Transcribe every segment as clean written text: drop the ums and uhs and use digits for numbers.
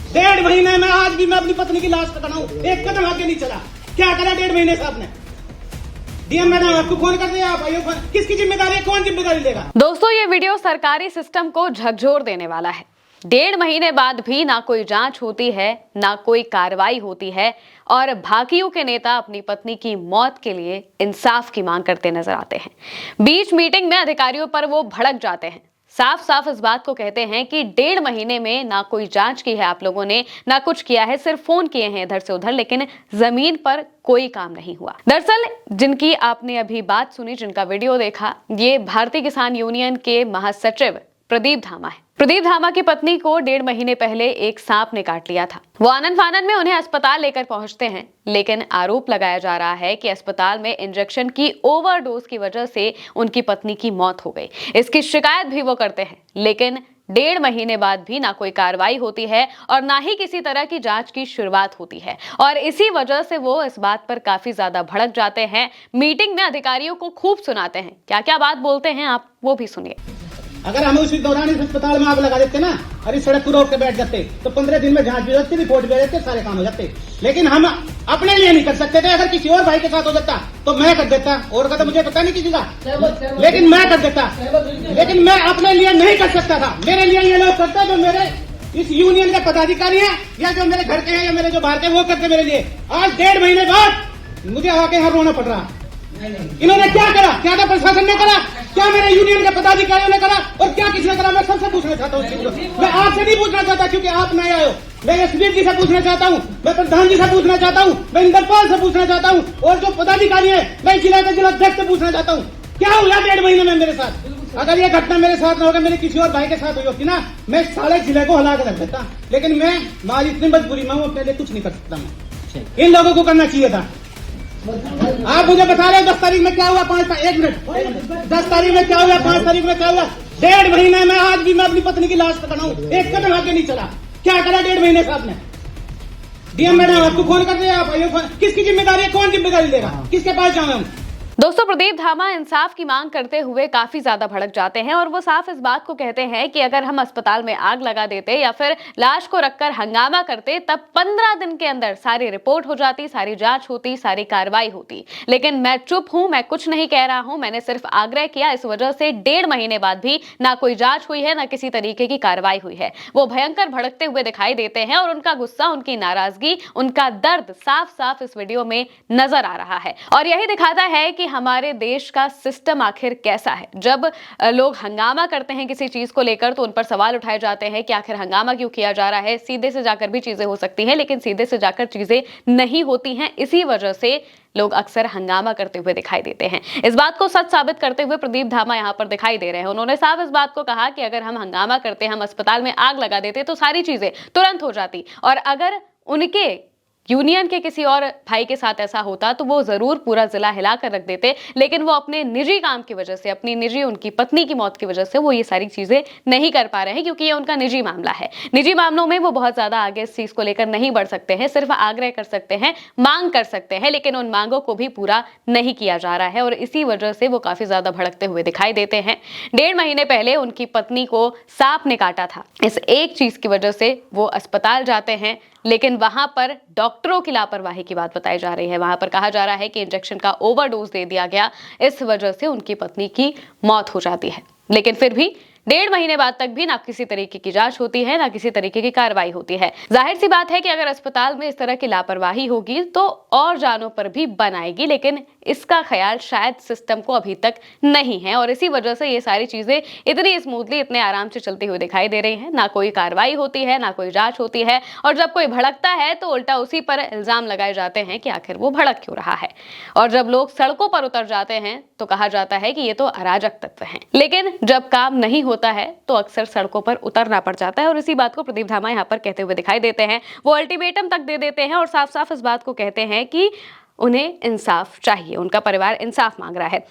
1.5 महीने में आज भी मैं अपनी पत्नी की लाश पकड़ा हूँ, एक कदम आगे नहीं चला। क्या करा 1.5 महीने से आपने? डीएम मैडम आपको फोन कर दिया, आप आइए, किसकी जिम्मेदारी है, कौन जिम्मेदारी लेगा? दोस्तों, ये वीडियो सरकारी सिस्टम को झकझोर देने वाला है। 1.5 महीने बाद भी ना कोई जांच होती है, ना कोई कार्रवाई होती है और भाकियों के नेता अपनी पत्नी की मौत के लिए इंसाफ की मांग करते नजर आते हैं। बीच मीटिंग में अधिकारियों पर वो भड़क जाते हैं, साफ साफ इस बात को कहते हैं कि 1.5 महीने में ना कोई जांच की है आप लोगों ने, ना कुछ किया है, सिर्फ फोन किए हैं इधर से उधर, लेकिन जमीन पर कोई काम नहीं हुआ। दरअसल जिनकी आपने अभी बात सुनी, जिनका वीडियो देखा, ये भारतीय किसान यूनियन के महासचिव प्रदीप धामा है। प्रदीप धामा की पत्नी को 1.5 महीने पहले एक सांप ने काट लिया था। वो आनन फानन में उन्हें अस्पताल लेकर पहुंचते हैं, लेकिन आरोप लगाया जा रहा है कि अस्पताल में इंजेक्शन की ओवरडोज की वजह से उनकी पत्नी की मौत हो गई। इसकी शिकायत भी वो करते हैं, लेकिन 1.5 महीने बाद भी ना कोई कार्रवाई होती है और ना ही किसी तरह की जांच की शुरुआत होती है। और इसी वजह से वो इस बात पर काफी ज्यादा भड़क जाते हैं, मीटिंग में अधिकारियों को खूब सुनाते हैं। क्या क्या बात बोलते हैं आप वो भी सुनिए। अगर हम उसी दौरान इस अस्पताल में आग लगा देते ना और इस सड़क को रोक के बैठ जाते तो 15 दिन में जांच भी हो जाती, रिपोर्ट भी हो जाती, सारे काम हो जाते। लेकिन हम अपने लिए नहीं कर सकते थे। अगर किसी और भाई के साथ हो जाता तो मैं कर देता, और का तो मुझे पता नहीं किसी का, लेकिन मैं कर देता। लेकिन मैं अपने लिए नहीं कर सकता था। मेरे लिए ये लोग करते जो मेरे इस यूनियन के पदाधिकारी हैं या जो मेरे घर के हैं या मेरे जो बाहर के, वो करते मेरे लिए। आज 1.5 महीने बाद मुझे आके यहाँ रोना पड़ रहा। इन्होंने क्या करा? क्या था प्रशासन ने करा? क्या मेरे यूनियन के पदाधिकारियों ने करा? और क्या किसने करा? मैं सबसे पूछना चाहता हूँ। मैं आपसे नहीं पूछना चाहता क्योंकि आप नए आए हो। मैं एसपी जी से पूछना चाहता हूँ, मैं प्रधान जी से पूछना चाहता हूँ, मैं इंद्रपाल से पूछना चाहता हूँ, और जो पदाधिकारी है मैं जिला के जिलाध्यक्ष से पूछना चाहता हूँ, क्या हुआ 1.5 महीने में मेरे साथ? अगर ये घटना मेरे साथ न होगा, मेरे किसी और भाई के साथ हुई होती ना, मैं सारे जिले को हिला कर रख देता। लेकिन मैं माल इतनी मजबूरी में हूँ, अपने लिए कुछ नहीं कर सकता। मैं इन लोगों को करना चाहिए था। आप मुझे बता रहे 10 तारीख में क्या हुआ? 1 मिनट, 10 तारीख में क्या हुआ? 5 तारीख में क्या हुआ? 1.5 महीने में आज भी मैं अपनी पत्नी की लाश पकड़ा हूँ, एक कदम आगे नहीं चला। क्या करा 1.5 महीने से आपने? डीएम मैडम आपको फोन कर दिया, आप आइए, किसकी जिम्मेदारी है, कौन जिम्मेदारी लेगा? किसके पास जाऊँ हम? दोस्तों, प्रदीप धामा इंसाफ की मांग करते हुए काफी ज्यादा भड़क जाते हैं और वो साफ इस बात को कहते हैं कि अगर हम अस्पताल में आग लगा देते या फिर लाश को रखकर हंगामा करते, तब 15 दिन के अंदर सारी रिपोर्ट हो जाती, सारी जांच होती, सारी कार्रवाई होती। लेकिन मैं चुप हूं, मैं कुछ नहीं कह रहा हूं, मैंने सिर्फ आग्रह किया। इस वजह से 1.5 महीने बाद भी ना कोई जांच हुई है, ना किसी तरीके की कार्रवाई हुई है। वो भयंकर भड़कते हुए दिखाई देते हैं और उनका गुस्सा, उनकी नाराजगी, उनका दर्द साफ साफ इस वीडियो में नजर आ रहा है। और यही दिखाता है कि हमारे देश का सिस्टम आखिर कैसा है। जब लोग हंगामा करते हैं किसी चीज को लेकर तो उन पर सवाल उठाए जाते हैं कि आखिर हंगामा क्यों किया जा रहा है। सीधे से जाकर भी चीजें हो सकती हैं, लेकिन सीधे से जाकर चीजें नहीं होती हैं। इसी वजह से लोग अक्सर हंगामा करते हुए दिखाई देते हैं। इस बात को सच साबित करते हुए प्रदीप धामा यहां पर दिखाई दे रहे हैं। उन्होंने साफ इस बात को कहा कि अगर हम हंगामा करते, हम अस्पताल में आग लगा देते तो सारी चीजें तुरंत हो जाती, और अगर उनके यूनियन के किसी और भाई के साथ ऐसा होता तो वो जरूर पूरा जिला हिलाकर रख देते। लेकिन वो अपने निजी काम की वजह से, अपनी निजी, उनकी पत्नी की मौत की वजह से वो ये सारी चीजें नहीं कर पा रहे हैं, क्योंकि ये उनका निजी मामला है। निजी मामलों में वो बहुत ज्यादा आगे इस चीज को लेकर नहीं बढ़ सकते हैं, सिर्फ आग्रह कर सकते हैं, मांग कर सकते हैं, लेकिन उन मांगों को भी पूरा नहीं किया जा रहा है और इसी वजह से वो काफी ज्यादा भड़कते हुए दिखाई देते हैं। 1.5 महीने पहले उनकी पत्नी को सांप ने काटा था। इस एक चीज की वजह से वो अस्पताल जाते हैं, लेकिन वहां पर डॉक्टरों की लापरवाही की बात बताई जा रही है। वहां पर कहा जा रहा है कि इंजेक्शन का ओवरडोज दे दिया गया, इस वजह से उनकी पत्नी की मौत हो जाती है। लेकिन फिर भी 1.5 महीने बाद तक भी ना किसी तरीके की जांच होती है, ना किसी तरीके की कार्रवाई होती है। जाहिर सी बात है कि अगर अस्पताल में इस तरह की लापरवाही होगी तो और जानों पर भी बन आएगी, लेकिन इसका ख्याल शायद सिस्टम को अभी तक नहीं है और इसी वजह से ये सारी चीजें इतनी स्मूथली, इतने आराम से चलती हुई दिखाई दे रही हैं। ना कोई कार्रवाई होती है, ना कोई जांच होती है, और जब कोई भड़कता है तो उल्टा उसी पर इल्जाम लगाए जाते हैं कि आखिर वो भड़क क्यों रहा है। और जब लोग सड़कों पर उतर जाते हैं तो कहा जाता है कि ये तो अराजक तत्व हैं। लेकिन जब काम नहीं होता है तो अक्सर सड़कों पर उतरना पड़ जाता है और इसी बात को प्रदीप धामा यहाँ पर कहते हुए दिखाई देते हैं। वो अल्टीमेटम तक दे देते हैं और साफ साफ इस बात को कहते हैं कि उन्हें इंसाफ चाहिए, उनका परिवार इंसाफ मांग रहा है।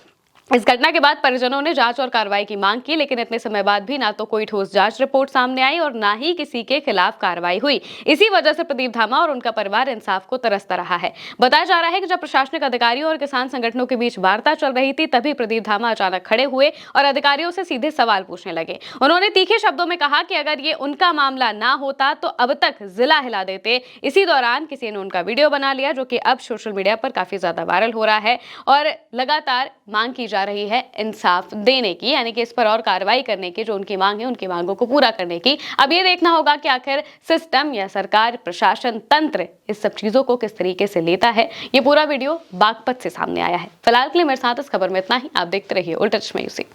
इस घटना के बाद परिजनों ने जांच और कार्रवाई की मांग की, लेकिन इतने समय बाद भी ना तो कोई ठोस जांच रिपोर्ट सामने आई और ना ही किसी के खिलाफ कार्रवाई हुई। इसी वजह से प्रदीप धामा और उनका परिवार इंसाफ को तरसता रहा है। बताया जा रहा है कि जब प्रशासनिक अधिकारियों और किसान संगठनों के बीच वार्ता चल रही थी, तभी प्रदीप धामा अचानक खड़े हुए और अधिकारियों से सीधे सवाल पूछने लगे। उन्होंने तीखे शब्दों में कहा कि अगर ये उनका मामला ना होता तो अब तक जिला हिला देते। इसी दौरान किसी ने उनका वीडियो बना लिया, जो कि अब सोशल मीडिया पर काफी ज्यादा वायरल हो रहा है और लगातार मांग की जा रही है इंसाफ देने की, यानी कि इस पर और कार्रवाई करने की, जो उनकी मांग है उनकी मांगों को पूरा करने की। अब ये देखना होगा कि आखिर सिस्टम या सरकार, प्रशासन, तंत्र इस सब चीजों को किस तरीके से लेता है। ये पूरा वीडियो बागपत से सामने आया है। फिलहाल के लिए मेरे साथ इस खबर में इतना ही। आप देखते रहिए उल्टा चश्मा यूसी।